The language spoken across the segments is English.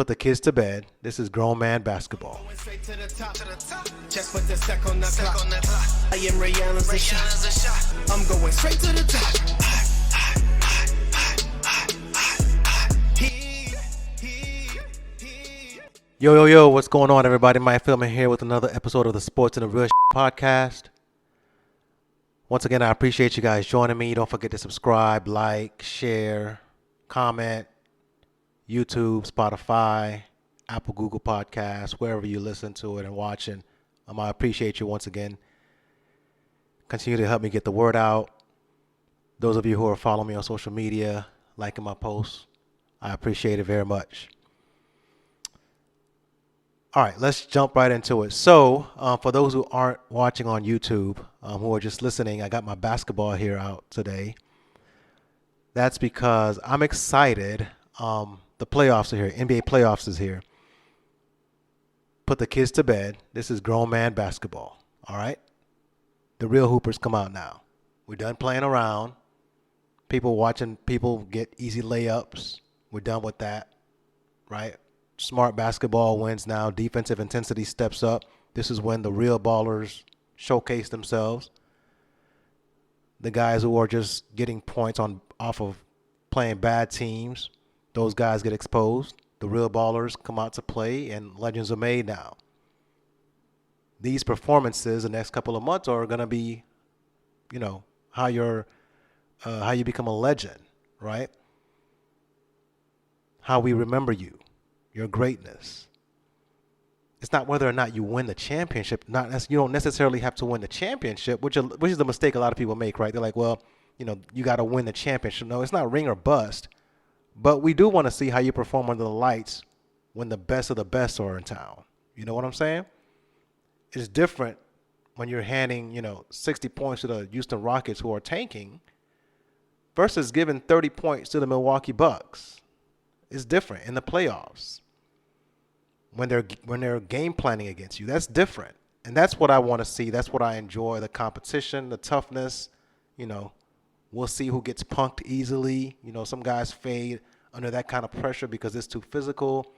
Put the kids to bed. This is grown man basketball. Just put the sec on the clock. I am Rihanna's a shot. I'm going straight to the top. Yo, what's going on, everybody? Mike Filman here with another episode of the Sports and the Real podcast. Once again, I appreciate you guys joining me. Don't forget to subscribe, like, share, comment, YouTube, Spotify, Apple, Google Podcasts, wherever you listen to it and watching. I appreciate you once again. Continue to help me get the word out. Those of you who are following me on social media, liking my posts, I appreciate it very much. All right, let's jump right into it. So, for those who aren't watching on YouTube, who are just listening, I got my basketball here out today. That's because I'm excited. The playoffs are here. NBA playoffs is here. Put the kids to bed. This is grown man basketball. All right? The real hoopers come out now. We're done playing around. People watching people get easy layups. We're done with that. Right? Smart basketball wins now. Defensive intensity steps up. This is when the real ballers showcase themselves. The guys who are just getting points off of playing bad teams, those guys get exposed. The real ballers come out to play, and legends are made now. These performances the next couple of months are going to be, how you become a legend, right? How we remember you, your greatness. It's not whether or not you win the championship. You don't necessarily have to win the championship, which is the mistake a lot of people make, right? They're like, well, you got to win the championship. No, it's not ring or bust. But we do want to see how you perform under the lights when the best of the best are in town. You know what I'm saying? It's different when you're handing, 60 points to the Houston Rockets who are tanking versus giving 30 points to the Milwaukee Bucks. It's different in the playoffs. When they're game planning against you, that's different. And that's what I want to see. That's what I enjoy, the competition, the toughness, We'll see who gets punked easily. Some guys fade under that kind of pressure because it's too physical.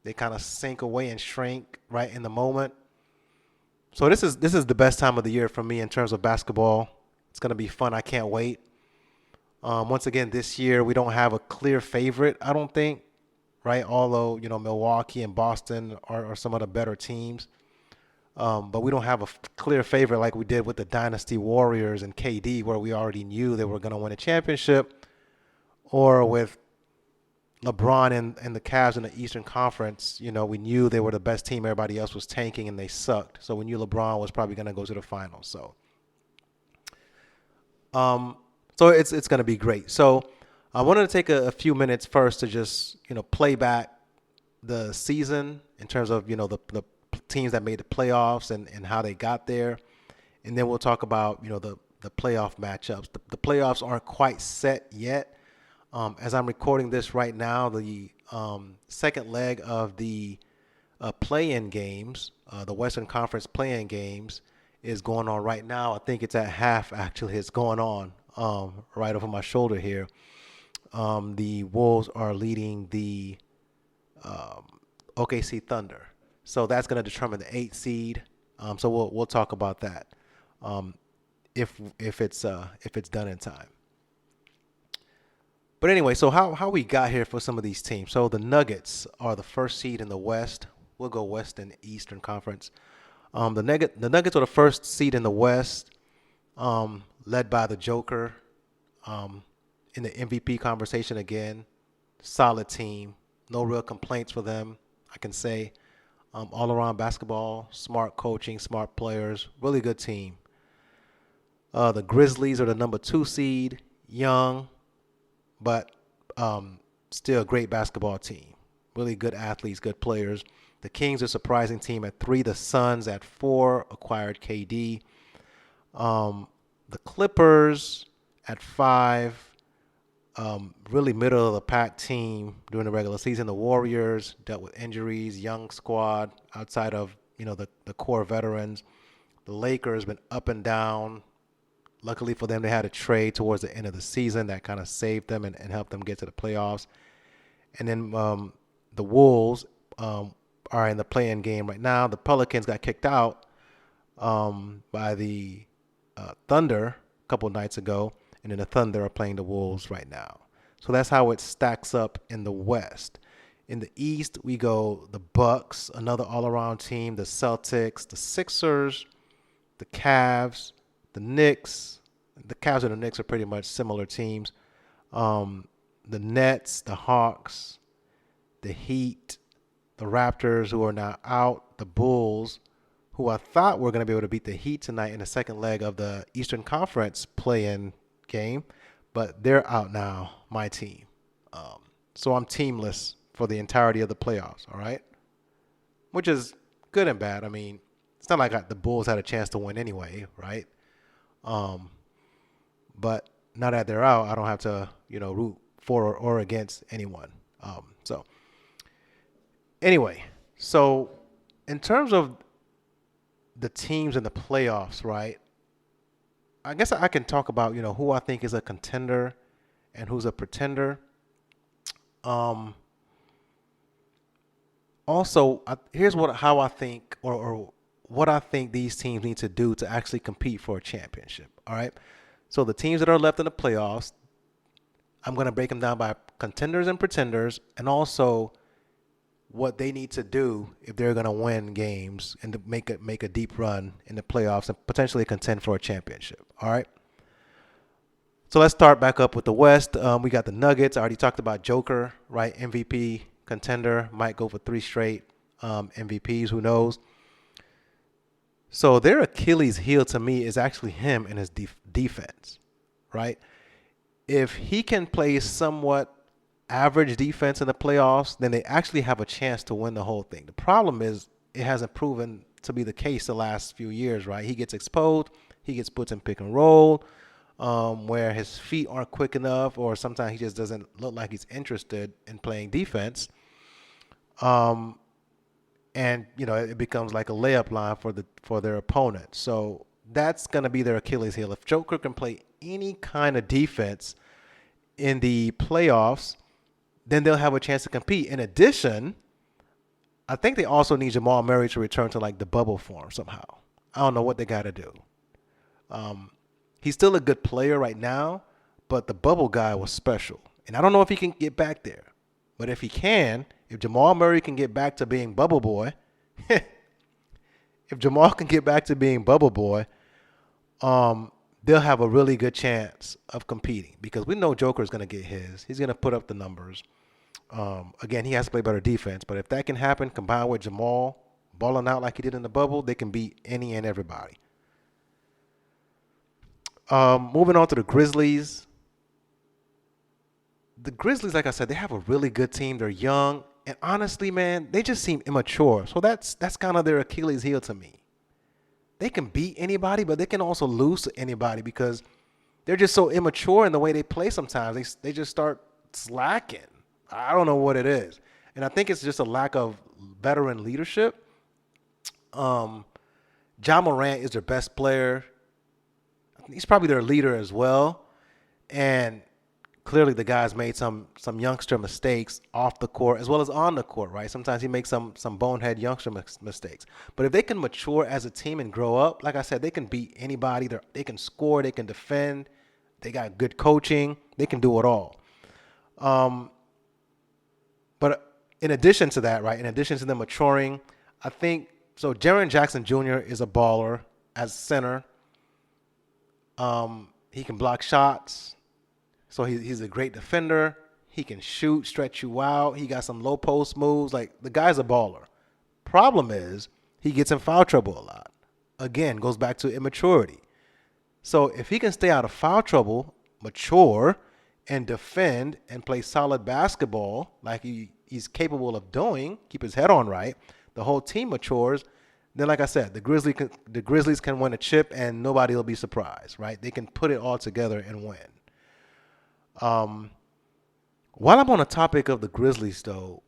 They kind of sink away and shrink right in the moment. So this is the best time of the year for me in terms of basketball. It's going to be fun. I can't wait. Once again, this year we don't have a clear favorite, I don't think, right? Although, Milwaukee and Boston are some of the better teams. But we don't have a clear favorite like we did with the Dynasty Warriors and KD, where we already knew they were going to win a championship, or with LeBron and the Cavs in the Eastern Conference. We knew they were the best team. Everybody else was tanking and they sucked. So we knew LeBron was probably going to go to the finals. So it's going to be great. So I wanted to take a few minutes first to just, play back the season in terms of, the teams that made the playoffs and how they got there. And then we'll talk about, the playoff matchups. The playoffs aren't quite set yet. As I'm recording this right now, the second leg of the play-in games, the Western Conference play-in games, is going on right now. I think it's at half, actually. It's going on right over my shoulder here. The Wolves are leading the OKC Thunder. So that's going to determine the 8th seed. So we'll talk about that if it's done in time. But anyway, so how we got here for some of these teams. So the Nuggets are the first seed in the West. We'll go West and Eastern Conference. The Nuggets are the first seed in the West, led by the Joker. In the MVP conversation again, solid team. No real complaints for them, I can say. All around basketball, smart coaching, smart players, really good team. The Grizzlies are the number 2 seed, young, but still a great basketball team. Really good athletes, good players. The Kings are a surprising team at 3. The Suns at 4, acquired KD. The Clippers at 5. Really middle of the pack team during the regular season. The Warriors dealt with injuries, young squad outside of the core veterans. The Lakers been up and down. Luckily for them, they had a trade towards the end of the season that kind of saved them and helped them get to the playoffs. And then The Wolves are in the play-in game right now. The Pelicans got kicked out by the Thunder a couple nights ago, and then the Thunder are playing the Wolves right now. So that's how it stacks up in the West. In the East, we go the Bucks, another all-around team, the Celtics, the Sixers, the Cavs, the Knicks. The Cavs and the Knicks are pretty much similar teams. The Nets, the Hawks, the Heat, the Raptors, who are now out, the Bulls, who I thought were going to be able to beat the Heat tonight in the second leg of the Eastern Conference play-in game, but they're out now, my team. So I'm teamless for the entirety of the playoffs, all right? Which is good and bad. I mean, it's not like the Bulls had a chance to win anyway, right? But now that they're out, I don't have to, root for or against anyone. So anyway, so in terms of the teams in the playoffs, right? I guess I can talk about, who I think is a contender and who's a pretender. Also, here's how I think, or what I think these teams need to do to actually compete for a championship. All right. So the teams that are left in the playoffs, I'm going to break them down by contenders and pretenders, and also what they need to do if they're going to win games and to make a deep run in the playoffs and potentially contend for a championship. All right. So let's start back up with the West. We got the Nuggets. I already talked about Joker, right? MVP contender, might go for 3 straight MVPs. Who knows? So their Achilles heel to me is actually him and his defense, right? If he can play somewhat average defense in the playoffs, then they actually have a chance to win the whole thing. The problem is it hasn't proven to be the case the last few years, right? He gets exposed. He gets put in pick and roll where his feet aren't quick enough, or sometimes he just doesn't look like he's interested in playing defense. And it becomes like a layup line for their opponent. So that's going to be their Achilles heel. If Joker can play any kind of defense in the playoffs, then they'll have a chance to compete. In addition, I think they also need Jamal Murray to return to like the bubble form somehow. I don't know what they got to do. He's still a good player right now, but the bubble guy was special. And I don't know if he can get back there. But if he can, if Jamal Murray can get back to being bubble boy, if Jamal can get back to being bubble boy, they'll have a really good chance of competing, because we know Joker is going to get his. He's going to put up the numbers. Again, he has to play better defense. But if that can happen, combined with Jamal balling out like he did in the bubble, they can beat any and everybody. Moving on to the Grizzlies. The Grizzlies, like I said, they have a really good team. They're young. And honestly, man, they just seem immature. So that's kind of their Achilles heel to me. They can beat anybody, but they can also lose to anybody because they're just so immature in the way they play sometimes. They just start slacking. I don't know what it is. And I think it's just a lack of veteran leadership. Ja Morant is their best player. He's probably their leader as well. And clearly the guy's made some youngster mistakes off the court as well as on the court, right? Sometimes he makes some bonehead youngster mistakes. But if they can mature as a team and grow up, like I said, they can beat anybody. They can score. They can defend. They got good coaching. They can do it all. But in addition to that, right, in addition to them maturing, I think, so Jaren Jackson Jr. is a baller as center. He can block shots. So he's a great defender. He can shoot, stretch you out. He got some low post moves. Like, the guy's a baller. Problem is, he gets in foul trouble a lot. Again, goes back to immaturity. So if he can stay out of foul trouble, mature, and defend and play solid basketball like he's capable of doing, keep his head on right, the whole team matures, then like I said, the Grizzlies can win a chip and nobody will be surprised, right? They can put it all together and win. While I'm on the topic of the Grizzlies, though,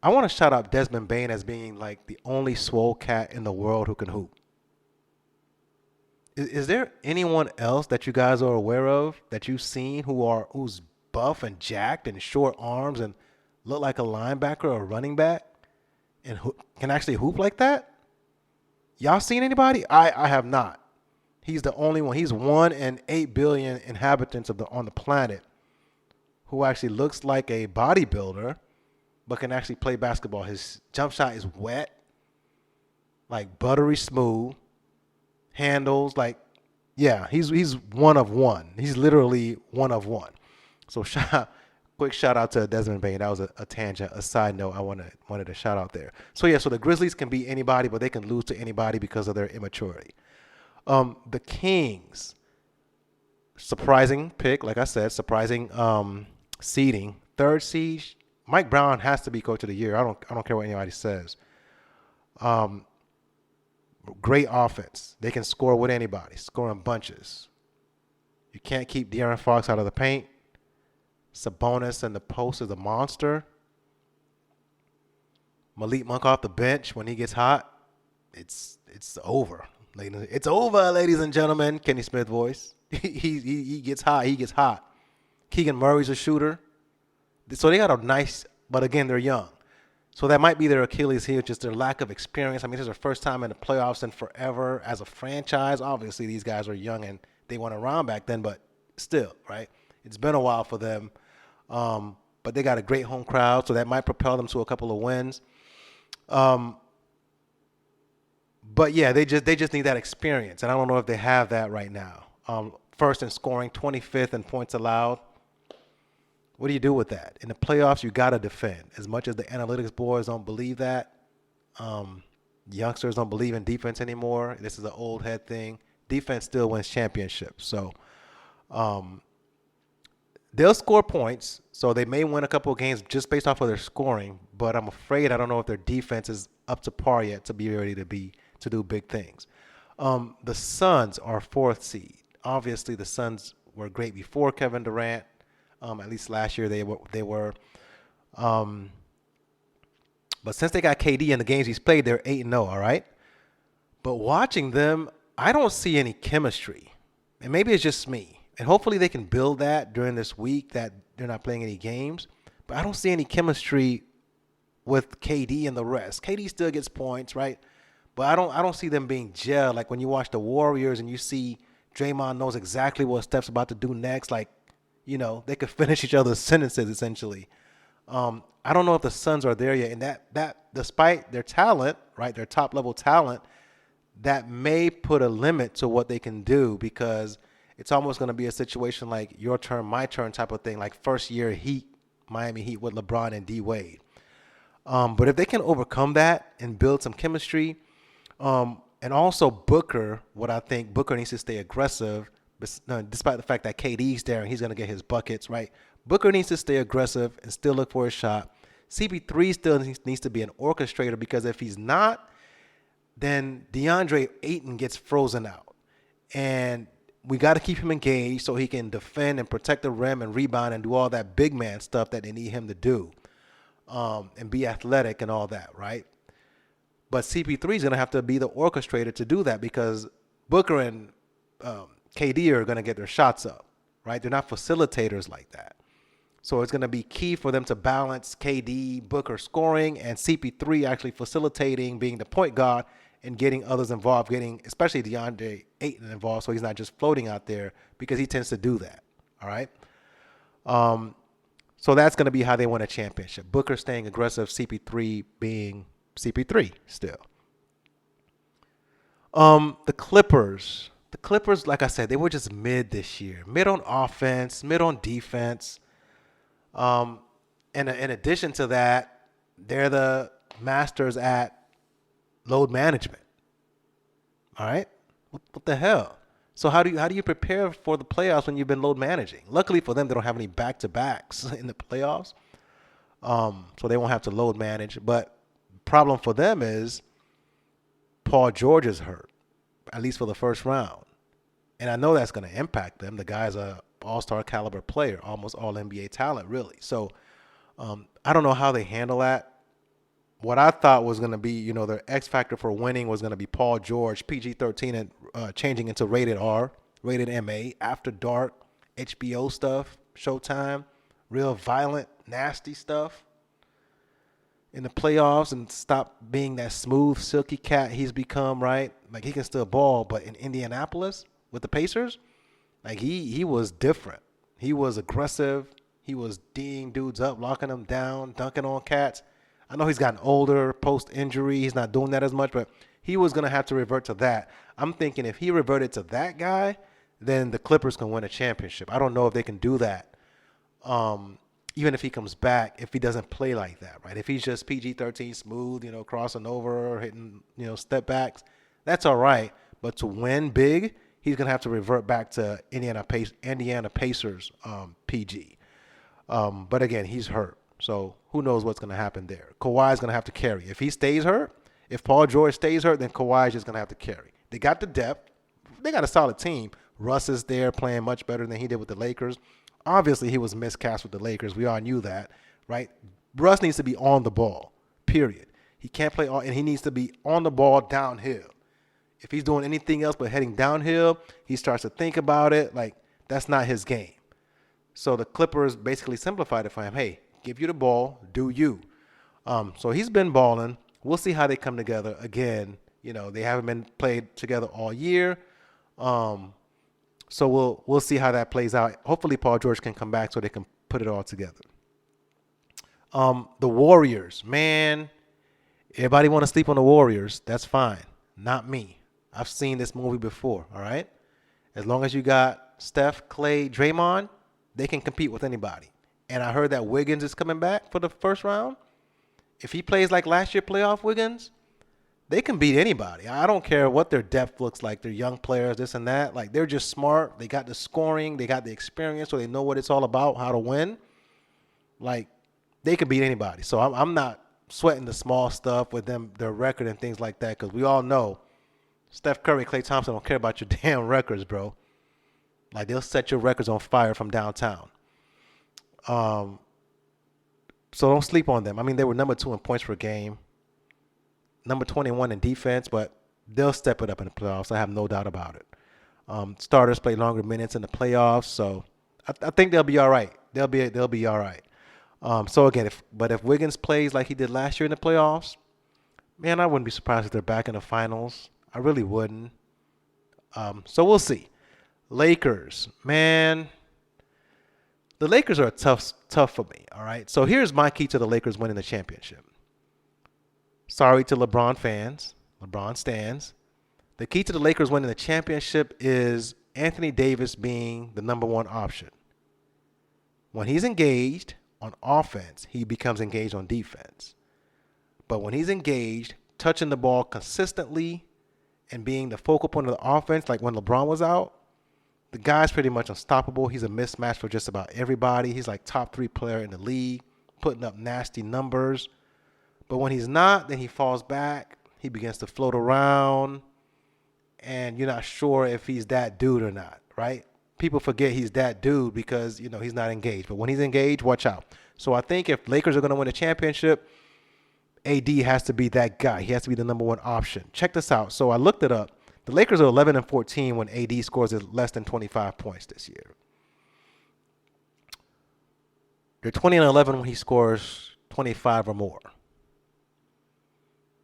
I want to shout out Desmond Bane as being like the only swole cat in the world who can hoop. Is there anyone else that you guys are aware of that you've seen who's buff and jacked and short arms and look like a linebacker or a running back and can actually hoop like that? Y'all seen anybody? I have not. He's the only one. He's 1 in 8 billion inhabitants on the planet who actually looks like a bodybuilder but can actually play basketball. His jump shot is wet, like buttery smooth, handles like, yeah, he's one of one. He's literally one of one. So quick shout out to Desmond Bain. That was a tangent, a side note I wanted to shout out there. So yeah, so the Grizzlies can beat anybody, but they can lose to anybody because of their immaturity. The Kings, surprising pick, like I said, surprising seeding. Third seed, Mike Brown has to be coach of the year. I don't care what anybody says. Great offense. They can score with anybody, score in bunches. You can't keep De'Aaron Fox out of the paint. Sabonis in the post is a monster. Malik Monk off the bench when he gets hot, it's over. It's over, ladies and gentlemen. Kenny Smith voice. He gets hot. He gets hot. Keegan Murray's a shooter. So they got a nice, but again, they're young. So that might be their Achilles heel, just their lack of experience. I mean, this is their first time in the playoffs in forever as a franchise. Obviously, these guys are young and they weren't around back then, but still, right? It's been a while for them. But they got a great home crowd, so that might propel them to a couple of wins. But yeah, they just need that experience, and I don't know if they have that right now. First in scoring, 25th in points allowed. What do you do with that? In the playoffs, you got to defend. As much as the analytics boys don't believe that, youngsters don't believe in defense anymore. This is an old head thing. Defense still wins championships. So they'll score points, so they may win a couple of games just based off of their scoring, but I'm afraid I don't know if their defense is up to par yet to be ready to do big things. The Suns are fourth seed. Obviously, the Suns were great before Kevin Durant. At least last year they were. But since they got KD in the games he's played, they're 8-0, all right? But watching them, I don't see any chemistry. And maybe it's just me. And hopefully they can build that during this week that they're not playing any games. But I don't see any chemistry with KD and the rest. KD still gets points, right? But I don't see them being gel. Like when you watch the Warriors and you see Draymond knows exactly what Steph's about to do next, like, you know, they could finish each other's sentences essentially. I don't know if the Suns are there yet. And that despite their talent, right, their top level talent, that may put a limit to what they can do because it's almost going to be a situation like your turn, my turn type of thing, like first year Heat, Miami Heat with LeBron and D Wade. But if they can overcome that and build some chemistry, and also Booker, what I think Booker needs to stay aggressive, despite the fact that KD's there and he's going to get his buckets, right? Booker needs to stay aggressive and still look for his shot. CP3 still needs to be an orchestrator because if he's not, then DeAndre Ayton gets frozen out. And we got to keep him engaged so he can defend and protect the rim and rebound and do all that big man stuff that they need him to do, and be athletic and all that, right? But CP3 is going to have to be the orchestrator to do that because Booker and KD are going to get their shots up, right? They're not facilitators like that. So it's going to be key for them to balance KD, Booker scoring, and CP3 actually facilitating, being the point guard, and getting others involved, getting especially DeAndre Ayton involved so he's not just floating out there because he tends to do that, all right? So that's going to be how they win a championship. Booker staying aggressive, CP3 being CP3 still. The Clippers, like I said, they were just mid this year. Mid on offense, mid on defense. And in addition to that, they're the masters at load management. All right? What the hell? So how do you prepare for the playoffs when you've been load managing? Luckily for them, they don't have any back-to-backs in the playoffs. So they won't have to load manage. But problem for them is Paul George is hurt, at least for the first round. And I know that's going to impact them. The guy's a all-star caliber player, almost all NBA talent, really. So I don't know how they handle that. What I thought was going to be, their X factor for winning was going to be Paul George, PG-13, and changing into rated R, rated MA, after dark, HBO stuff, Showtime, real violent, nasty stuff. in the playoffs and stop being that smooth, silky cat he's become, right? Like he can still ball, but in Indianapolis with the Pacers, like he was different. He was aggressive. He was D'ing dudes up, locking them down, dunking on cats. I know he's gotten older post injury. He's not doing that as much, but he was gonna have to revert to that. I'm thinking if he reverted to that guy, then the Clippers can win a championship. I don't know if they can do that. Even if he comes back, if he doesn't play like that, right? If he's just PG-13 smooth, crossing over, hitting, step backs, that's all right. But to win big, he's gonna have to revert back to Indiana Pacers PG. But again, he's hurt, so who knows what's gonna happen there? Kawhi's gonna have to carry. If he stays hurt, if Paul George stays hurt, then Kawhi's just gonna have to carry. They got the depth. They got a solid team. Russ is there playing much better than he did with the Lakers. Obviously, he was miscast with the Lakers. We all knew that, right? Russ needs to be on the ball, period. He can't play and he needs to be on the ball downhill. If he's doing anything else but heading downhill, he starts to think about it. Like, that's not his game. So the Clippers basically simplified it for him. Hey, give you the ball, do you. So he's been balling. We'll see how they come together. Again, they haven't been played together all year. So we'll see how that plays out. Hopefully Paul George can come back so they can put it all together. The Warriors, man, everybody want to sleep on the Warriors. That's fine. Not me. I've seen this movie before, all right? As long as you got Steph, Clay, Draymond, they can compete with anybody. And I heard that Wiggins is coming back for the first round. If he plays like last year playoff Wiggins, they can beat anybody. I don't care what their depth looks like. They're young players, this and that. Like, they're just smart. They got the scoring. They got the experience, so they know what it's all about, how to win. Like, they can beat anybody. So I'm not sweating the small stuff with them, their record and things like that, because we all know Steph Curry, Klay Thompson don't care about your damn records, bro. Like, they'll set your records on fire from downtown. So don't sleep on them. I mean, they were number 2 in points per game, number 21 in defense, but they'll step it up in the playoffs. I have no doubt about it. Starters play longer minutes in the playoffs, so I think they'll be all right. They'll be all right. So again, if Wiggins plays like he did last year in the playoffs, man, I wouldn't be surprised if they're back in the finals. I really wouldn't. So we'll see. Lakers, man. The Lakers are tough for me, all right? So here's my key to the Lakers winning the championship. Sorry to LeBron fans, LeBron stans. The key to the Lakers winning the championship is Anthony Davis being the number 1 option. When he's engaged on offense, he becomes engaged on defense. But when he's engaged, touching the ball consistently and being the focal point of the offense, like when LeBron was out, the guy's pretty much unstoppable. He's a mismatch for just about everybody. He's like top 3 player in the league, putting up nasty numbers. But when he's not, then he falls back. He begins to float around, and you're not sure if he's that dude or not, right? People forget he's that dude because, he's not engaged. But when he's engaged, watch out. So I think if Lakers are going to win a championship, AD has to be that guy. He has to be the number 1 option. Check this out. So I looked it up. The Lakers are 11-14 when AD scores less than 25 points this year. They're 20-11 when he scores 25 or more.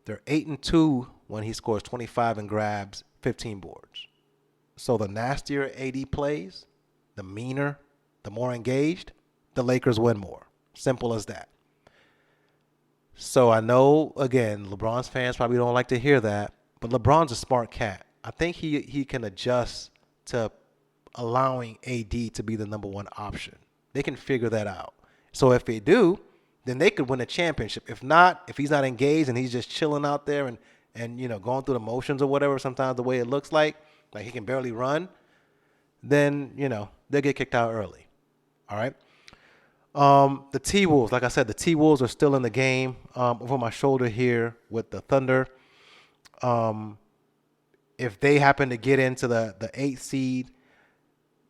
They're 8-2 when he scores 25 and grabs 15 boards. So the nastier AD plays, the meaner, the more engaged, the Lakers win more. Simple as that. So I know, again, LeBron's fans probably don't like to hear that, but LeBron's a smart cat. I think he can adjust to allowing AD to be the number 1 option. They can figure that out. So if they do, then they could win a championship. If not, if he's not engaged and he's just chilling out there and going through the motions or whatever, sometimes the way it looks like he can barely run, then, they'll get kicked out early. All right? The T-Wolves, like I said, the T-Wolves are still in the game over my shoulder here with the Thunder. If they happen to get into the 8th seed,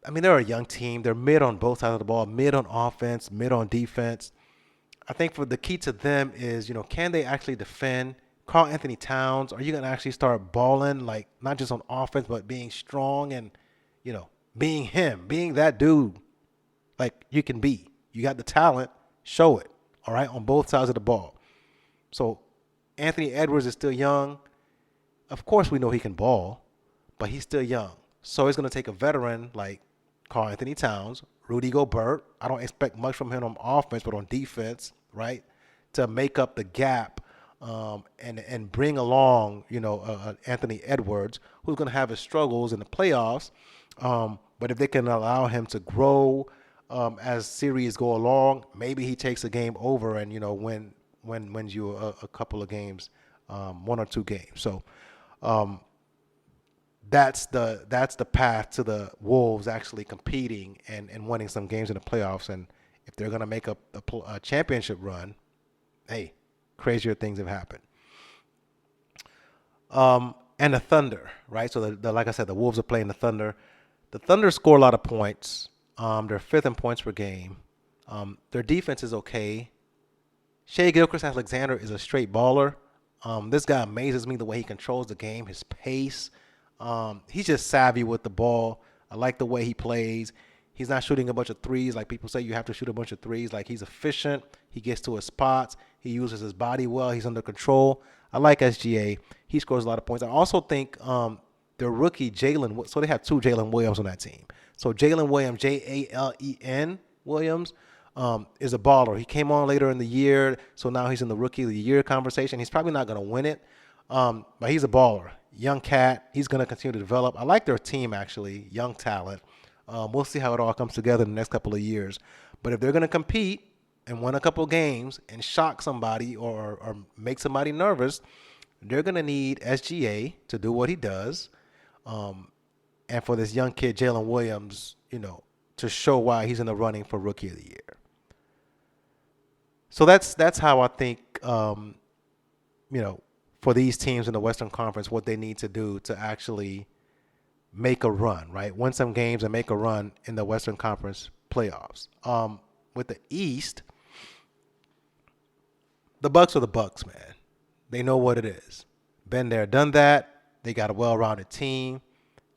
I mean, they're a young team. They're mid on both sides of the ball, mid on offense, mid on defense. I think for the key to them is, can they actually defend? Karl Anthony Towns, are you going to actually start balling, like not just on offense, but being strong and, being him, being that dude like you can be? You got the talent, show it, all right, on both sides of the ball. So Anthony Edwards is still young. Of course, we know he can ball, but he's still young. So it's going to take a veteran like Karl Anthony Towns, Rudy Gobert. I don't expect much from him on offense, but on defense, right, to make up the gap and bring along, Anthony Edwards, who's going to have his struggles in the playoffs. But if they can allow him to grow as series go along, maybe he takes a game over and wins you a couple of games, 1 or 2 games. So that's the path to the Wolves actually competing and winning some games in the playoffs. And if they're going to make a championship run, hey, crazier things have happened. And the Thunder, right? So like I said, the Wolves are playing the Thunder. The Thunder score a lot of points. They're fifth in points per game. Their defense is okay. Shai Gilgeous-Alexander is a straight baller. This guy amazes me the way he controls the game, his pace. He's just savvy with the ball. I like the way he plays. He's not shooting a bunch of threes like people say you have to shoot a bunch of threes. Like, he's efficient. He gets to his spots. He uses his body well. He's under control. I like SGA. He scores a lot of points. I also think their rookie Jalen. So they have 2 Jalen Williams on that team. So Jalen Williams, Jalen Williams, is a baller. He came on later in the year, so now he's in the Rookie of the Year conversation. He's probably not going to win it, but he's a baller. Young cat. He's going to continue to develop. I like their team, actually, young talent. We'll see how it all comes together in the next couple of years. But if they're going to compete and win a couple of games and shock somebody or make somebody nervous, they're going to need SGA to do what he does. And for this young kid, Jalen Williams, to show why he's in the running for Rookie of the Year. So that's how I think, for these teams in the Western Conference, what they need to do to actually make a run, right? Win some games and make a run in the Western Conference playoffs. With the East, the Bucks are the Bucks, man. They know what it is. Been there, done that. They got a well-rounded team.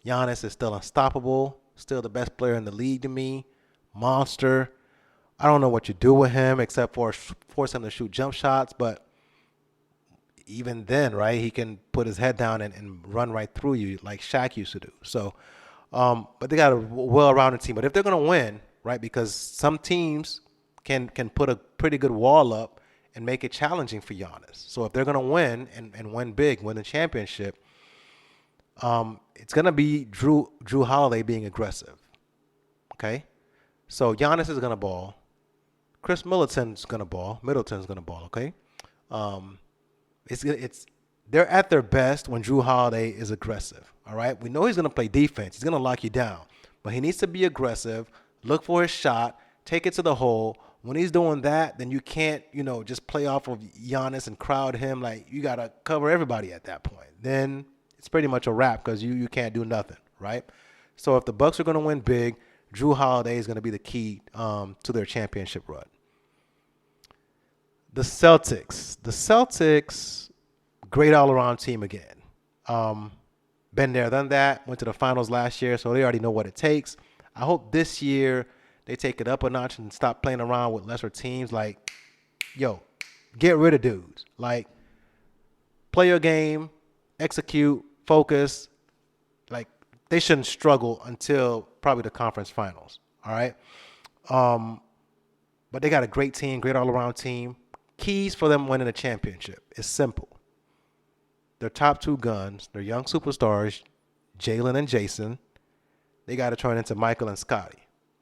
Giannis is still unstoppable. Still the best player in the league to me. Monster. I don't know what you do with him except for force him to shoot jump shots, but even then, right, he can put his head down and run right through you like Shaq used to do. So, but they got a well-rounded team. But if they're going to win, right, because some teams can put a pretty good wall up and make it challenging for Giannis. So if they're going to win and win big, win the championship, it's going to be Drew Holiday being aggressive. Okay? So Giannis is going to ball. Chris Middleton's going to ball. Okay? They're at their best when Drew Holiday is aggressive. All right? We know he's going to play defense. He's going to lock you down. But he needs to be aggressive, look for his shot, take it to the hole. When he's doing that, then you can't, just play off of Giannis and crowd him. Like, you got to cover everybody at that point. Then it's pretty much a wrap because you can't do nothing, right? So if the Bucks are going to win big, Drew Holiday is going to be the key to their championship run. The Celtics, great all-around team again. Been there, done that. Went to the finals last year, so they already know what it takes. I hope this year they take it up a notch and stop playing around with lesser teams. Like, get rid of dudes. Like, play your game, execute, focus. Like, they shouldn't struggle until probably the conference finals. All right? But they got a great team, great all-around team. Keys for them winning a championship is simple. Their top 2 guns, their young superstars, Jalen and Jason, they got to turn into Michael and Scotty.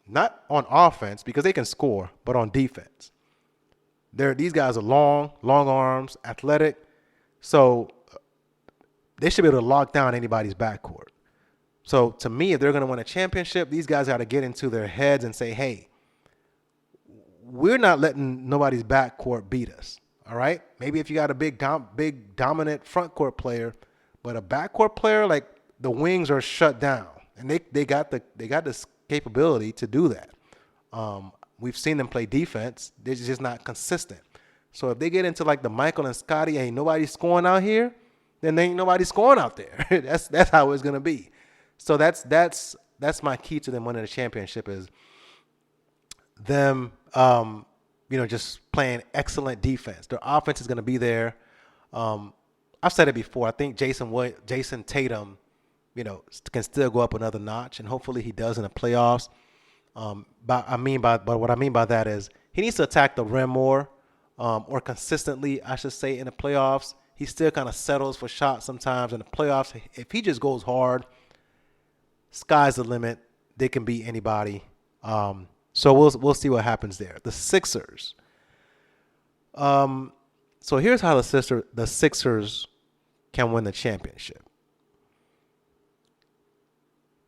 Not on offense because they can score, but on defense. These guys are long arms, athletic, so they should be able to lock down anybody's backcourt. So to me, if they're going to win a championship, these guys got to get into their heads and say, hey, we're not letting nobody's backcourt beat us. All right? Maybe if you got a big dominant front court player, but a backcourt player, like, the wings are shut down. And they got this capability to do that. We've seen them play defense. They're just not consistent. So if they get into like the Michael and Scotty, ain't nobody scoring out here, then there ain't nobody scoring out there. That's how it's gonna be. So that's my key to them winning the championship is them just playing excellent defense. Their offense is going to be there. I've said it before. I think Jason Tatum, can still go up another notch, and hopefully he does in the playoffs. But what I mean by that is he needs to attack the rim more, or consistently, I should say, in the playoffs. He still kind of settles for shots sometimes in the playoffs. If he just goes hard, sky's the limit. They can beat anybody. So we'll see what happens there. The Sixers. So here's how the Sixers can win the championship.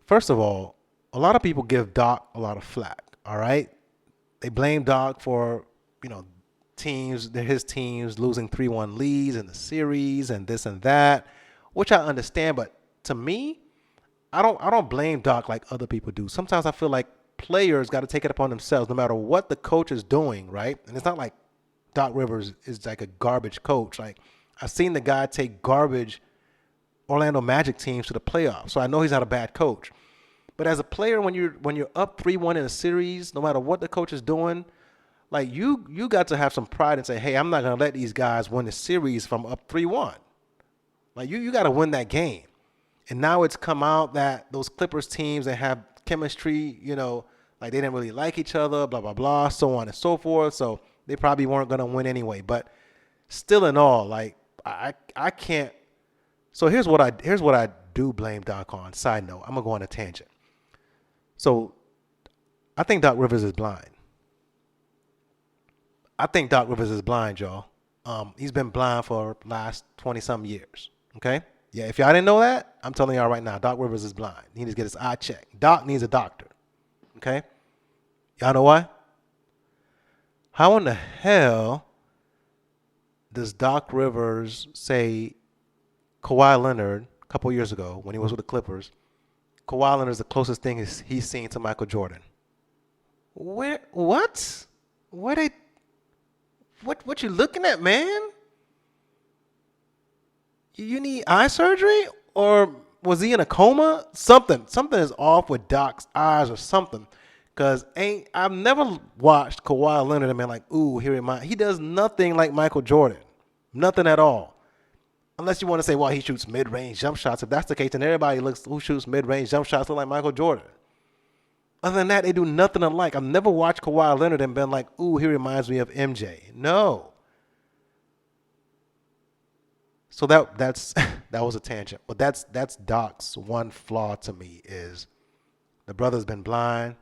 First of all, a lot of people give Doc a lot of flack. All right, they blame Doc for his teams losing 3-1 leads in the series and this and that, which I understand. But to me, I don't blame Doc like other people do. Sometimes I feel like players got to take it upon themselves, no matter what the coach is doing, right? And it's not like Doc Rivers is like a garbage coach. Like, I've seen the guy take garbage Orlando Magic teams to the playoffs, so I know he's not a bad coach. But as a player, when you're up 3-1 in a series, no matter what the coach is doing, like you got to have some pride and say, hey, I'm not gonna let these guys win the series from up 3-1. Like you got to win that game. And now it's come out that those Clippers teams that have chemistry, like they didn't really like each other, blah blah blah, so on and so forth. So they probably weren't gonna win anyway. But still, in all, like I can't. So here's what I do blame Doc on. Side note, I'm gonna go on a tangent. So I think Doc Rivers is blind. Y'all. He's been blind for the last 20-some years. Okay? Yeah, if y'all didn't know that, I'm telling y'all right now, Doc Rivers is blind. He needs to get his eye checked. Doc needs a doctor. Okay? Y'all know why? How in the hell does Doc Rivers say Kawhi Leonard a couple years ago when he was with the Clippers, Kawhi Leonard is the closest thing he's seen to Michael Jordan? What you looking at, man? You need eye surgery, or was he in a coma? Something is off with Doc's eyes or something. Cause I've never watched Kawhi Leonard and been like, ooh, he does nothing like Michael Jordan. Nothing at all. Unless you want to say, well, he shoots mid-range jump shots. If that's the case, then everybody who shoots mid-range jump shots look like Michael Jordan. Other than that, they do nothing alike. I've never watched Kawhi Leonard and been like, ooh, he reminds me of MJ. No. So that's that was a tangent. But that's Doc's one flaw to me is the brother's been blind.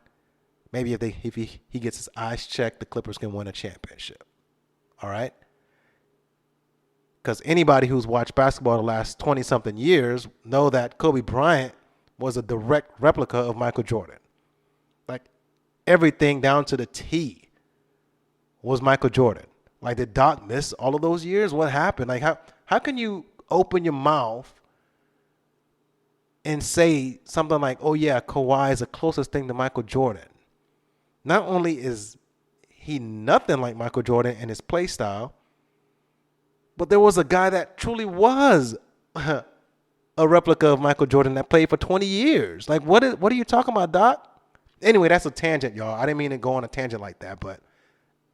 Maybe if he gets his eyes checked, the Clippers can win a championship. All right? Because anybody who's watched basketball the last 20-something years know that Kobe Bryant was a direct replica of Michael Jordan. Like, everything down to the T was Michael Jordan. Like, did Doc miss all of those years? What happened? Like, how can you open your mouth and say something like, oh, yeah, Kawhi is the closest thing to Michael Jordan? Not only is he nothing like Michael Jordan in his play style, but there was a guy that truly was a replica of Michael Jordan that played for 20 years. Like, what are you talking about, Doc? Anyway, that's a tangent, y'all. I didn't mean to go on a tangent like that,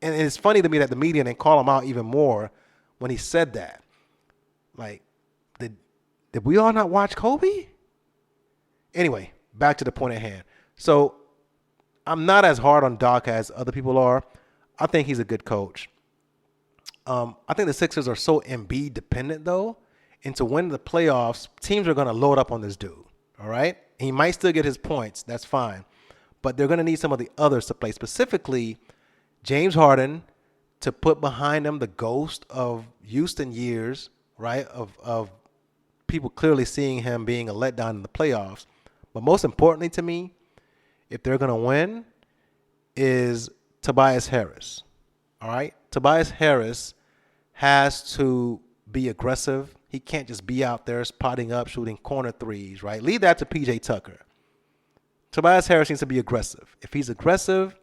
and it's funny to me that the media didn't call him out even more when he said that. Like, did we all not watch Kobe? Anyway, back to the point at hand. So I'm not as hard on Doc as other people are. I think he's a good coach. I think the Sixers are so Embiid dependent, though, and to win the playoffs, teams are going to load up on this dude, all right? He might still get his points. That's fine. But they're going to need some of the others to play, specifically James Harden to put behind him the ghost of Houston years, right, of people clearly seeing him being a letdown in the playoffs. But most importantly to me, if they're going to win, is Tobias Harris, all right? Tobias Harris has to be aggressive. He can't just be out there spotting up, shooting corner threes, right? Leave that to PJ Tucker. Tobias Harris needs to be aggressive. If he's aggressive,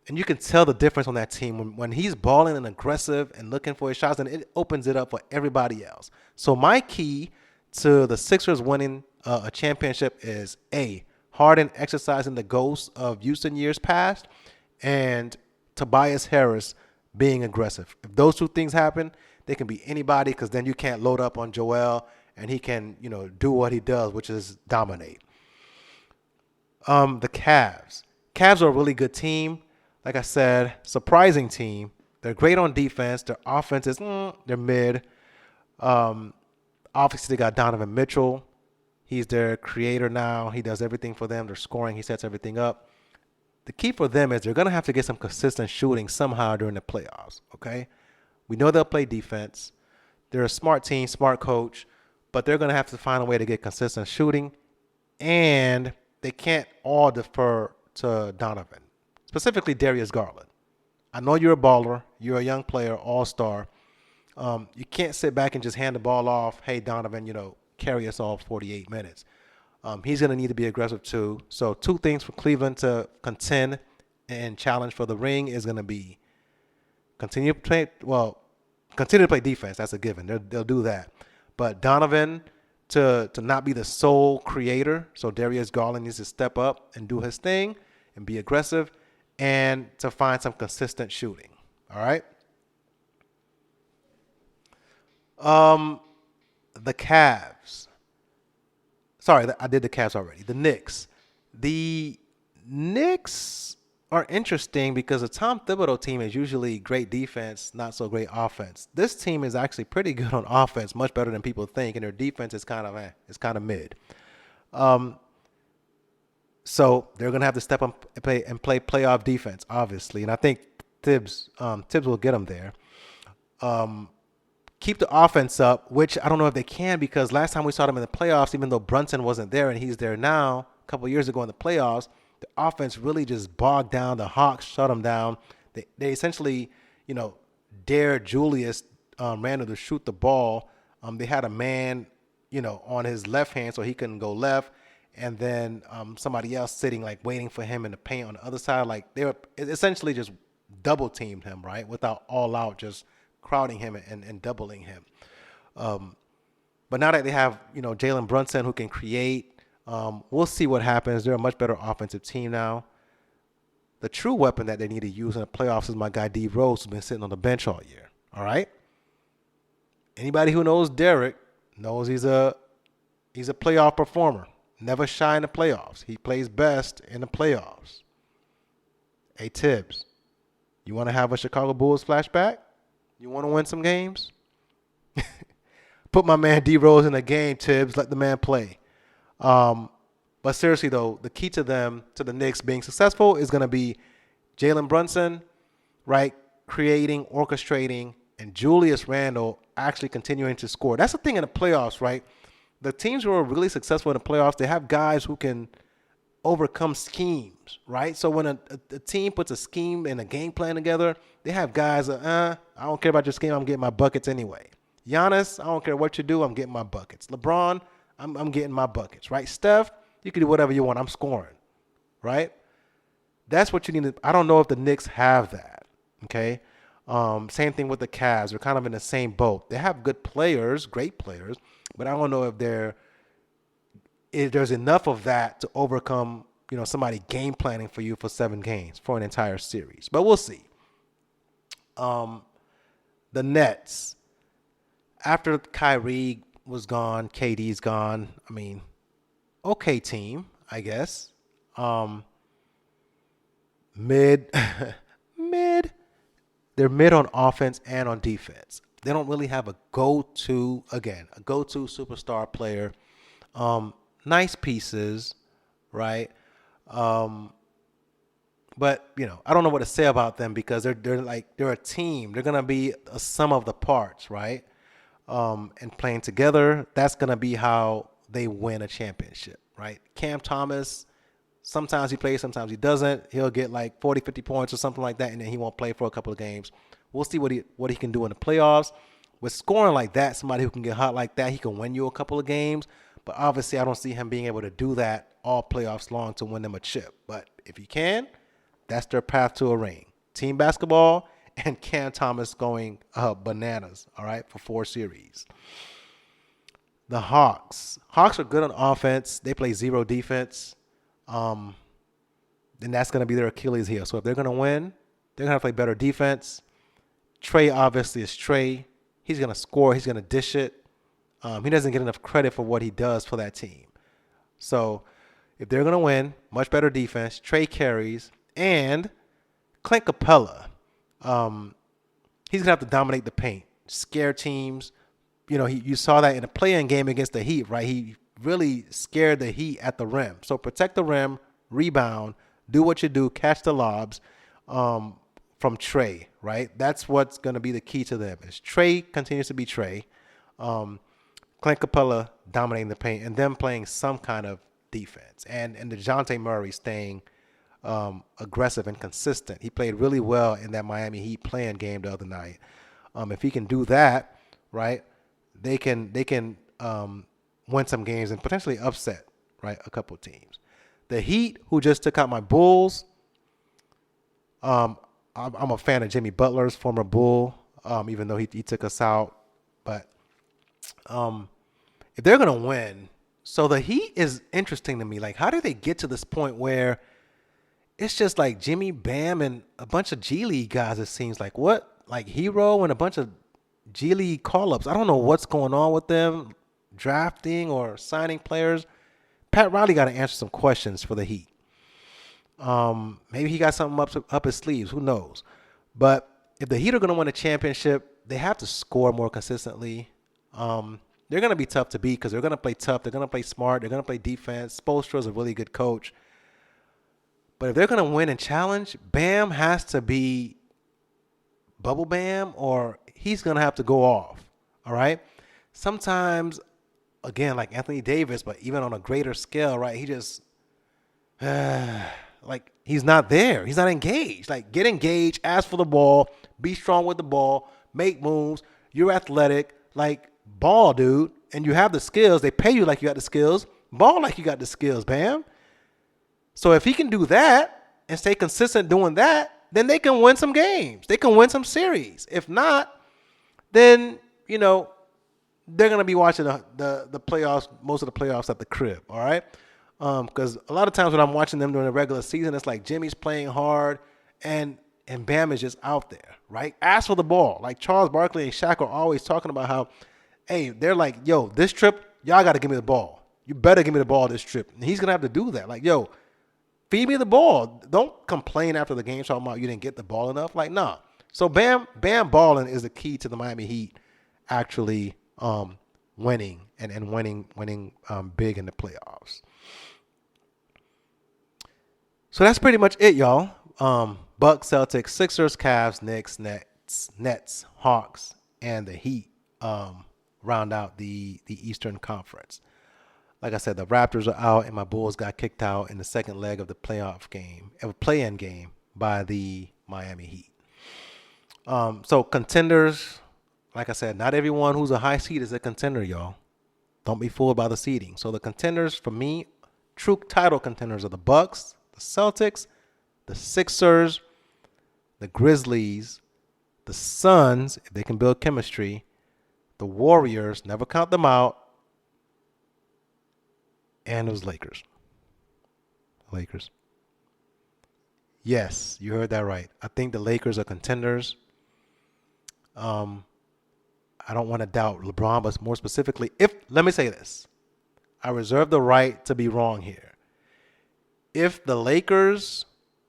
and you can tell the difference on that team when he's balling and aggressive and looking for his shots, then it opens it up for everybody else. So my key to the Sixers winning a championship is A, Harden exercising the ghost of Houston years past, and Tobias Harris being aggressive. If those two things happen, they can be anybody because then you can't load up on Joel and he can, do what he does, which is dominate. The Cavs. Cavs are a really good team. Like I said, surprising team. They're great on defense. Their offense is, they're mid. Obviously, they got Donovan Mitchell. He's their creator now. He does everything for them. They're scoring. He sets everything up. The key for them is they're going to have to get some consistent shooting somehow during the playoffs, okay? We know they'll play defense. They're a smart team, smart coach, but they're going to have to find a way to get consistent shooting, and they can't all defer to Donovan, specifically Darius Garland. I know you're a baller. You're a young player, all-star. You can't sit back and just hand the ball off, hey, Donovan, carry us all 48 minutes. He's going to need to be aggressive too. So 2 things for Cleveland to contend and challenge for the ring is going to be continue to play defense. That's a given. They'll do that. But Donovan to not be the sole creator. So Darius Garland needs to step up and do his thing and be aggressive and to find some consistent shooting. All right. The Cavs. Sorry, I did the Cavs already. The Knicks. The Knicks are interesting because the Tom Thibodeau team is usually great defense, not so great offense. This team is actually pretty good on offense, much better than people think, and their defense is kind of mid. So they're gonna have to step up and play playoff defense, obviously, and I think Tibbs will get them there. Keep the offense up, which I don't know if they can because last time we saw them in the playoffs, even though Brunson wasn't there and he's there now, a couple of years ago in the playoffs, the offense really just bogged down. The Hawks shut them down. They essentially, dared Julius Randle to shoot the ball. They had a man, on his left hand so he couldn't go left, and then somebody else sitting like waiting for him in the paint on the other side. Like they were essentially just double teamed him, right, without all out just crowding him and doubling him. But now that they have, Jalen Brunson who can create, we'll see what happens. They're a much better offensive team now. The true weapon that they need to use in the playoffs is my guy D Rose, who's been sitting on the bench all year. All right. Anybody who knows Derek knows he's a playoff performer. Never shy in the playoffs. He plays best in the playoffs. Hey Tibbs, you want to have a Chicago Bulls flashback? You want to win some games? Put my man D Rose in a game, Tibbs. Let the man play. But seriously, though, the key to the Knicks being successful is going to be Jalen Brunson, right, creating, orchestrating, and Julius Randle actually continuing to score. That's the thing in the playoffs, right? The teams who are really successful in the playoffs, they have guys who can overcome schemes, right? So when a team puts a scheme and a game plan together, they have guys, I don't care about your scheme, I'm getting my buckets anyway. Giannis, I don't care what you do, I'm getting my buckets. LeBron, I'm getting my buckets, right? Steph, you can do whatever you want, I'm scoring, right? That's what you need to, I don't know if the Knicks have that, okay? Same thing with the Cavs. They're kind of in the same boat. They have good players, great players, but I don't know if there's enough of that to overcome, somebody game planning for you for 7 games for an entire series. But we'll see. The Nets, after Kyrie was gone, KD's gone. I mean, okay team, I guess. Mid. They're mid on offense and on defense. They don't really have a go-to superstar player. Nice pieces, right? But I don't know what to say about them because they're a team. They're gonna be a sum of the parts, right? And playing together, that's gonna be how they win a championship, right? Cam Thomas, sometimes he plays, sometimes he doesn't. He'll get like 40, 50 points or something like that, and then he won't play for a couple of games. We'll see what he can do in the playoffs. With scoring like that, somebody who can get hot like that, he can win you a couple of games. But obviously, I don't see him being able to do that all playoffs long to win them a chip. But if he can, that's their path to a ring. Team basketball and Cam Thomas going bananas, all right, for 4 series. The Hawks. Hawks are good on offense. They play 0 defense. Then that's going to be their Achilles heel. So if they're going to win, they're going to have to play better defense. Trey obviously is Trey. He's gonna score. He's gonna dish it. He doesn't get enough credit for what he does for that team. So if they're gonna win, much better defense. Trey carries and Clint Capella. He's gonna have to dominate the paint, scare teams. You saw that in the play-in game against the Heat, right? He really scared the Heat at the rim. So protect the rim, rebound, do what you do, catch the lobs from Trey, right? That's what's going to be the key to them. Is Trey continues to be Trey, Clint Capella dominating the paint, and them playing some kind of defense, and DeJounte Murray staying aggressive and consistent. He played really well in that Miami Heat play-in game the other night. If he can do that, right, they can win some games and potentially upset, right, a couple of teams. The Heat, who just took out my Bulls, I'm a fan of Jimmy Butler's, former Bull, even though he took us out. But if they're going to win, so the Heat is interesting to me. Like, how did they get to this point where it's just like Jimmy, Bam, and a bunch of G League guys, it seems like. What? Like Hero and a bunch of G League call-ups. I don't know what's going on with them, drafting or signing players. Pat Riley got to answer some questions for the Heat. Maybe he got something up his sleeves. Who knows? But if the Heat are going to win a championship, they have to score more consistently. They're going to be tough to beat because they're going to play tough. They're going to play smart. They're going to play defense. Spoelstra's a really good coach. But if they're going to win and challenge, Bam has to be Bubble Bam or he's going to have to go off. All right? Sometimes, again, like Anthony Davis, but even on a greater scale, right, he just like he's not there. He's not engaged. Like, get engaged, ask for the ball, be strong with the ball, make moves. You're athletic, like ball, dude, and you have the skills. They pay you like you got the skills. Ball like you got the skills, Bam. So if he can do that and stay consistent doing that, then they can win some games. They can win some series. If not, then, they're going to be watching the playoffs, most of the playoffs at the crib, all right? Because a lot of times when I'm watching them during the regular season, it's like Jimmy's playing hard and Bam is just out there, right? Ask for the ball. Like Charles Barkley and Shaq are always talking about how, hey, they're like, yo, this trip, y'all got to give me the ball. You better give me the ball this trip. And he's going to have to do that. Like, yo, feed me the ball. Don't complain after the game talking about you didn't get the ball enough. Like, nah. So Bam balling is the key to the Miami Heat actually winning and winning big in the playoffs. So that's pretty much it, y'all. Bucks, Celtics, Sixers, Cavs, Knicks, Nets, Hawks, and the Heat round out the Eastern Conference. Like I said, the Raptors are out, and my Bulls got kicked out in the second leg of the play-in game by the Miami Heat. So contenders, like I said, not everyone who's a high seed is a contender, y'all. Don't be fooled by the seeding. So the contenders, for me, true title contenders are the Bucks, the Celtics, the Sixers, the Grizzlies, the Suns, if they can build chemistry, the Warriors, never count them out, and those Lakers. Yes, you heard that right. I think the Lakers are contenders. I don't want to doubt LeBron, but more specifically, let me say this. I reserve the right to be wrong here. If the Lakers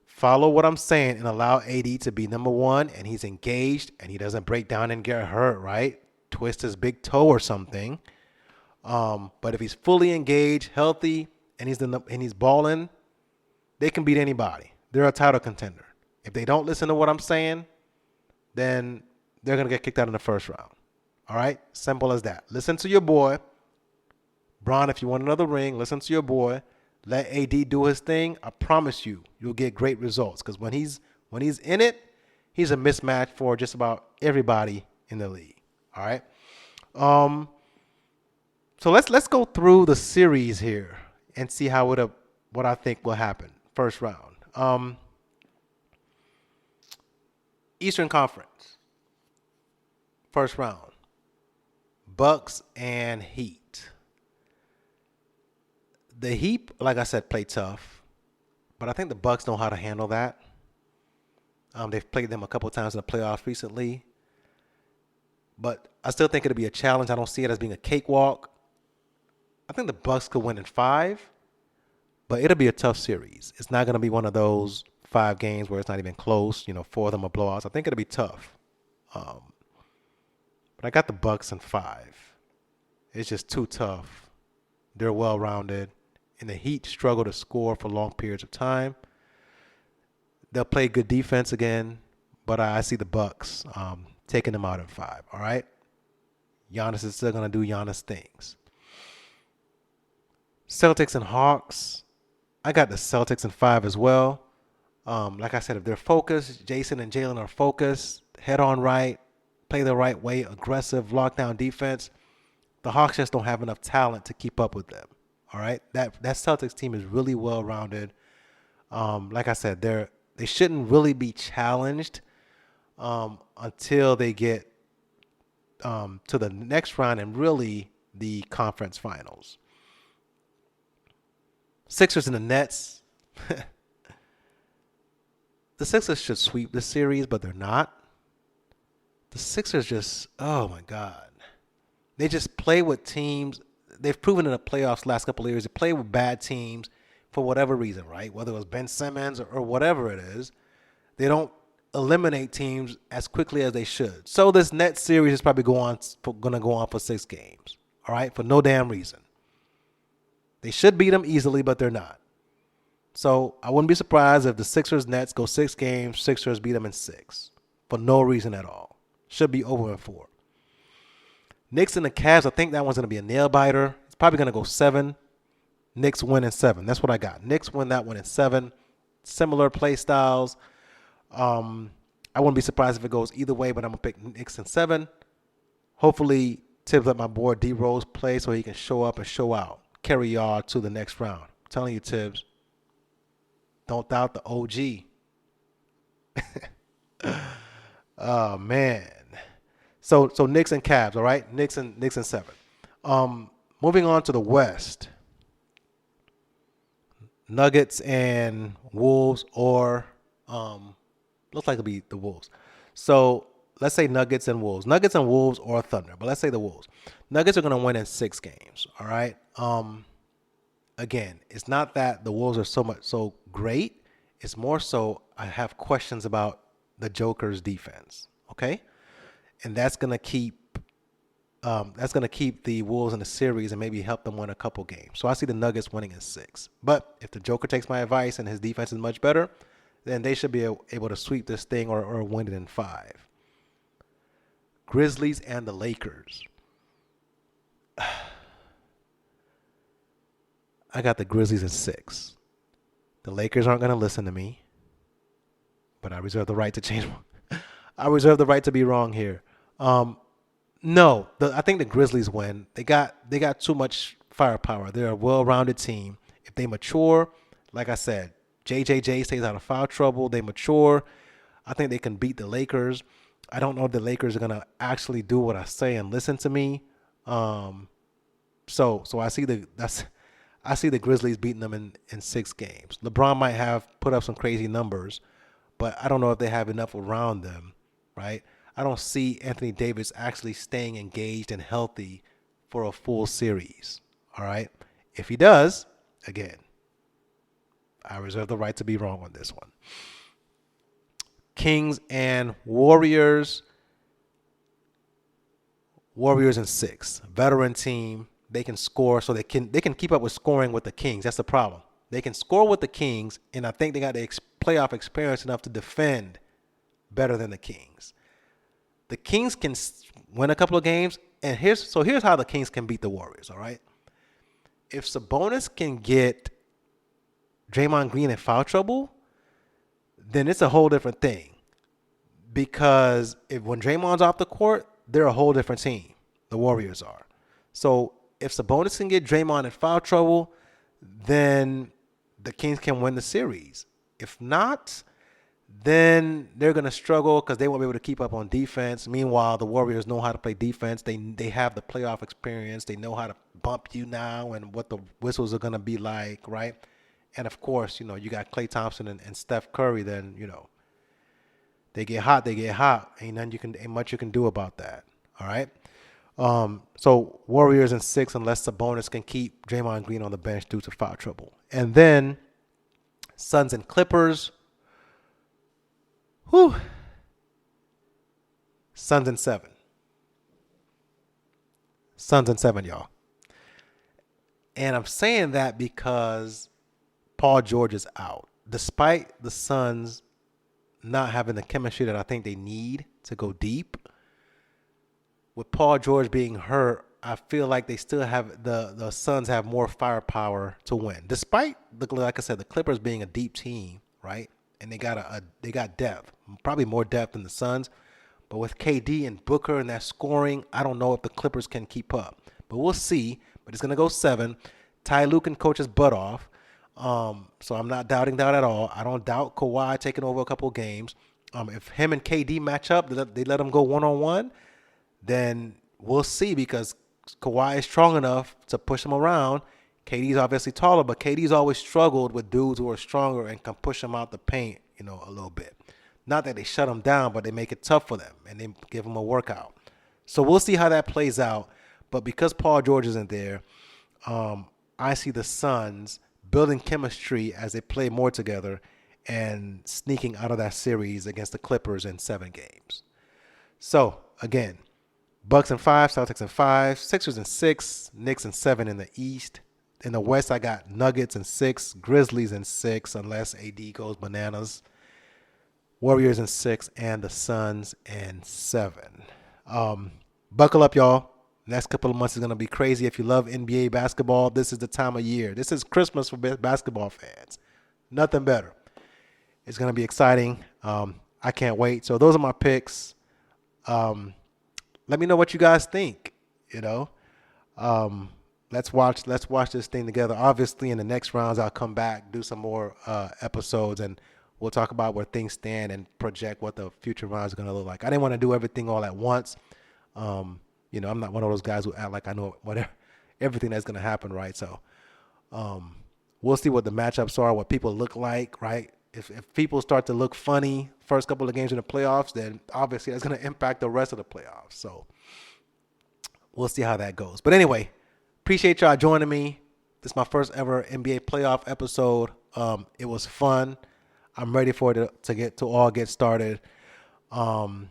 follow what I'm saying and allow AD to be number one and he's engaged and he doesn't break down and get hurt, right? Twist his big toe or something. But if he's fully engaged, healthy, and he's balling, they can beat anybody. They're a title contender. If they don't listen to what I'm saying, then they're going to get kicked out in the first round. All right? Simple as that. Listen to your boy. Bron, if you want another ring, listen to your boy. Let AD do his thing. I promise you'll get great results. Because when he's in it, he's a mismatch for just about everybody in the league. All right? So let's go through the series here and see what I think will happen. First round. Eastern Conference. First round. Bucks and Heat. The Heat, like I said, play tough, but I think the Bucks know how to handle that. They've played them a couple times in the playoffs recently. but I still think it'll be a challenge. I don't see it as being a cakewalk. I think the Bucks could win in 5, but it'll be a tough series. It's not going to be one of those 5 games where it's not even close. 4 of them are blowouts. I think it'll be tough. But I got the Bucks in 5. It's just too tough. They're well-rounded, and the Heat struggle to score for long periods of time. They'll play good defense again, but I see the Bucks taking them out in 5. All right, Giannis is still gonna do Giannis things. Celtics and Hawks. I got the Celtics in 5 as well. Like I said, if they're focused, Jason and Jalen are focused, head on right, play the right way, aggressive, lockdown defense. The Hawks just don't have enough talent to keep up with them. All right, that Celtics team is really well rounded. Like I said, they shouldn't really be challenged until they get to the next round and really the conference finals. Sixers and the Nets. The Sixers should sweep this series, but they're not. The Sixers just, oh my God. They just play with teams. They've proven in the playoffs last couple of years, they play with bad teams for whatever reason, right? Whether it was Ben Simmons or whatever it is. They don't eliminate teams as quickly as they should. So this Nets series is probably going to go on for 6 games, all right, for no damn reason. They should beat them easily, but they're not. So I wouldn't be surprised if the Sixers-Nets go 6 games, Sixers beat them in 6 for no reason at all. Should be over in 4. Knicks and the Cavs, I think that one's going to be a nail-biter. It's probably going to go 7. Knicks win in 7. That's what I got. Knicks win that one in 7. Similar play styles. I wouldn't be surprised if it goes either way, but I'm going to pick Knicks in 7. Hopefully, Tibbs let my boy D Rose play so he can show up and show out. Carry y'all to the next round. I'm telling you, Tibbs, don't doubt the OG. Oh, man. So Knicks and Cavs, all right? Knicks and 7. Moving on to the West. Nuggets and Wolves, or looks like it'll be the Wolves. So let's say Nuggets and Wolves. Nuggets and Wolves or Thunder, but let's say the Wolves. Nuggets are going to win in 6 games, all right? Again, it's not that the Wolves are so great. It's more so I have questions about the Joker's defense, okay? And that's going to keep the Wolves in the series and maybe help them win a couple games. So I see the Nuggets winning in 6. But if the Joker takes my advice and his defense is much better, then they should be able to sweep this thing or win it in 5. Grizzlies and the Lakers. I got the Grizzlies in 6. The Lakers aren't going to listen to me, but I reserve the right to change. I reserve the right to be wrong here. No, I think the Grizzlies win. They got too much firepower. They're a well-rounded team. If they mature, like I said, JJJ stays out of foul trouble. They mature. I think they can beat the Lakers. I don't know if the Lakers are gonna actually do what I say and listen to me. So I see the Grizzlies beating them in 6 games. LeBron might have put up some crazy numbers, but I don't know if they have enough around them, right? I don't see Anthony Davis actually staying engaged and healthy for a full series, all right? If he does, again, I reserve the right to be wrong on this one. Kings and Warriors. Warriors in 6. Veteran team. They can score, so they can keep up with scoring with the Kings. That's the problem. They can score with the Kings, and I think they got the playoff experience enough to defend better than the Kings. The Kings can win a couple of games, and here's how the Kings can beat the Warriors, all right? If Sabonis can get Draymond Green in foul trouble, then it's a whole different thing. Because when Draymond's off the court, they're a whole different team. The Warriors are. So if Sabonis can get Draymond in foul trouble, then the Kings can win the series. If not, then they're going to struggle because they won't be able to keep up on defense. Meanwhile, the Warriors know how to play defense. They have the playoff experience. They know how to bump you now and what the whistles are going to be like, right? And, of course, you got Klay Thompson and Steph Curry. Then, they get hot. Ain't much you can do about that. All right. So Warriors in 6 unless Sabonis can keep Draymond Green on the bench due to foul trouble. And then Suns and Clippers. Whew. Suns in 7. Suns in 7, y'all. And I'm saying that because Paul George is out. Despite the Suns not having the chemistry that I think they need to go deep, with Paul George being hurt, I feel like they still have the Suns have more firepower to win. Despite like I said, the Clippers being a deep team, right? And they got depth, probably more depth than the Suns. But with KD and Booker and that scoring, I don't know if the Clippers can keep up. But we'll see. But it's gonna go 7. Ty Lue can coach his butt off. So I'm not doubting that at all. I don't doubt Kawhi taking over a couple of games. If him and KD match up, they let him go one-on-one, then we'll see, because Kawhi is strong enough to push him around. KD's obviously taller, but KD's always struggled with dudes who are stronger and can push him out the paint, a little bit. Not that they shut him down, but they make it tough for them and they give him a workout. So we'll see how that plays out. But because Paul George isn't there, I see the Suns building chemistry as they play more together and sneaking out of that series against the Clippers in 7 games. So, again, Bucks in 5, Celtics in 5, Sixers in 6, Knicks in 7 in the East. In the West, I got Nuggets in 6, Grizzlies in 6, unless AD goes bananas. Warriors in 6, and the Suns in 7. Buckle up, y'all. Next couple of months is going to be crazy. If you love NBA basketball, this is the time of year. This is Christmas for basketball fans. Nothing better. It's going to be exciting. I can't wait. So those are my picks. Let me know what you guys think. Let's watch this thing together. Obviously, in the next rounds, I'll come back, do some more episodes, and we'll talk about where things stand and project what the future rounds are going to look like. I didn't want to do everything all at once. I'm not one of those guys who act like I know everything that's going to happen, right? So we'll see what the matchups are, what people look like, right? If people start to look funny first couple of games in the playoffs, then obviously that's going to impact the rest of the playoffs. So we'll see how that goes. But anyway, appreciate y'all joining me. This is my first ever NBA playoff episode. It was fun. I'm ready for it to all get started. And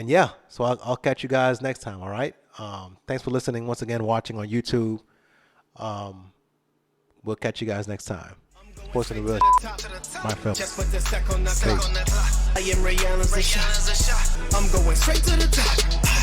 yeah, so I'll catch you guys next time. All right. Thanks for listening once again, watching on YouTube. We'll catch you guys next time. Sports in the Real, my film. Just put the stack on the clock. I am Rihanna's a shot. I'm going straight to the top.